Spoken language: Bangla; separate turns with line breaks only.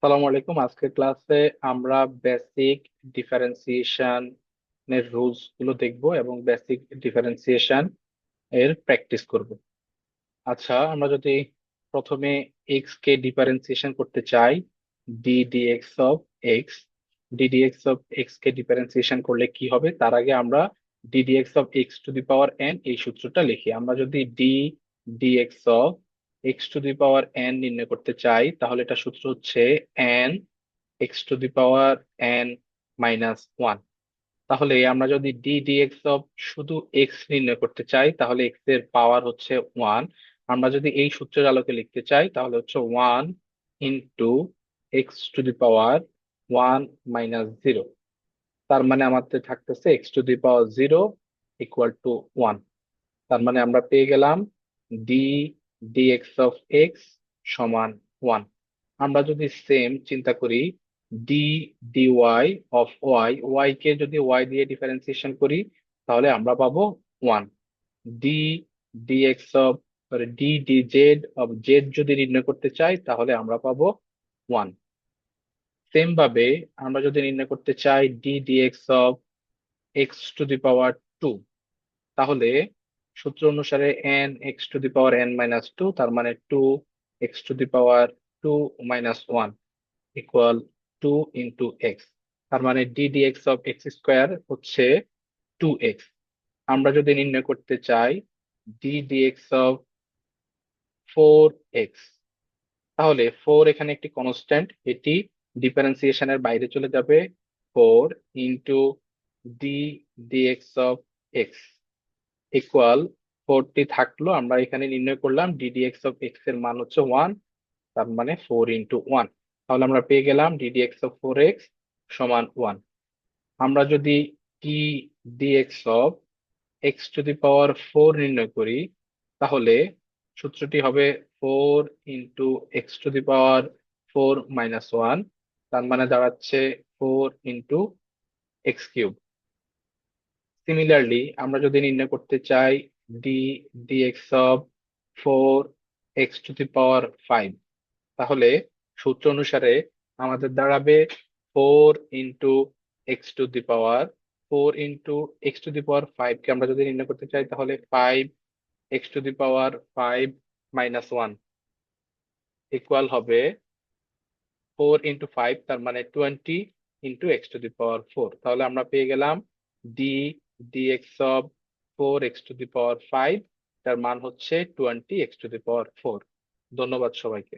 সালামু আলাইকুম। আজকের ক্লাসে আমরা বেসিক ডিফারেন্সিয়েশন এর রুলস গুলো দেখব এবং বেসিক ডিফারেন্সিয়েশন এর প্র্যাকটিস করব। আচ্ছা, আমরা যদি প্রথমে এক্স কে ডিফারেন্সিয়েশন করতে চাই, D dx of X, D dx of X কে ডিফারেন্সিয়েশন করলে কি হবে তার আগে আমরা D dx of x to the power N এই সূত্রটা লিখি। আমরা যদি D dx of x to the power N নির্ণয় করতে চাই তাহলে এটা সূত্র হচ্ছে N X to the power N minus one. তাহলে আমরা যদি ডি ডিএক্স অফ শুধু এক্স নির্ণয় করতে চাই তাহলে এক্স এর পাওয়ার হচ্ছে ওয়ান। আমরা যদি এই সূত্রের আলোকে লিখতে চাই তাহলে হচ্ছে one into x to the power one minus zero. তার মানে আমাদের থাকতেছে x to the power zero equal to one. তার মানে আমরা পেয়ে গেলাম ডি ডিএক্স অফ এক্স সমান ওয়ান। আমরা যদি সেম চিন্তা করি d dy of y, y কে যদি ওয়াই দিয়ে ডিফারেন্সিয়েশন করি তাহলে আমরা পাবো one. D dx of sorry d dz of z যদি নির্ণয় করতে চাই তাহলে আমরা পাবো ওয়ান। সেম ভাবে আমরা যদি নির্ণয় করতে চাই D dx of x to the power two, তাহলে সূত্র অনুসারে N X to the power N minus two, তার মানে two X to the power two minus one equal to into X. তার মানে D dx of X square হচ্ছে টু এক্স। আমরা যদি নির্ণয় করতে চাই D dx of four X, তাহলে ফোর এখানে একটি কনস্ট্যান্ট, এটি ডিফারেন্সিয়েশনের বাইরে চলে যাবে। Four into D dx of X equal forty থাকলো, আমরা এখানে নির্ণয় করলাম ডিডিএক্স অফ এক্স এর মান হচ্ছে ওয়ান, তার মানে ফোর ইন্টু ওয়ান। তাহলে আমরা পেয়ে গেলাম ডিডিএক্স অফ ফোর এক্স সমান ওয়ান। আমরা যদি d dx of x to the power four নির্ণয় করি তাহলে সূত্রটি হবে four into x to the power four minus one, তার মানে দাঁড়াচ্ছে four into x cube. Similarly আমরা যদি নির্ণয় করতে চাই D dx of four x to the power five, তাহলে সূত্র অনুসারে আমাদের দাঁড়াবে four into x to the power four into x to the power five কে আমরা যদি নির্ণয় করতে চাই তাহলে five X to the power five minus one equal হবে ফোর ইন্টু ফাইভ, তার মানে twenty into x to the power four. তাহলে আমরা পেয়ে গেলাম D dx of four x to the power five, তার মান হচ্ছে twenty X to the power four. ধন্যবাদ সবাইকে।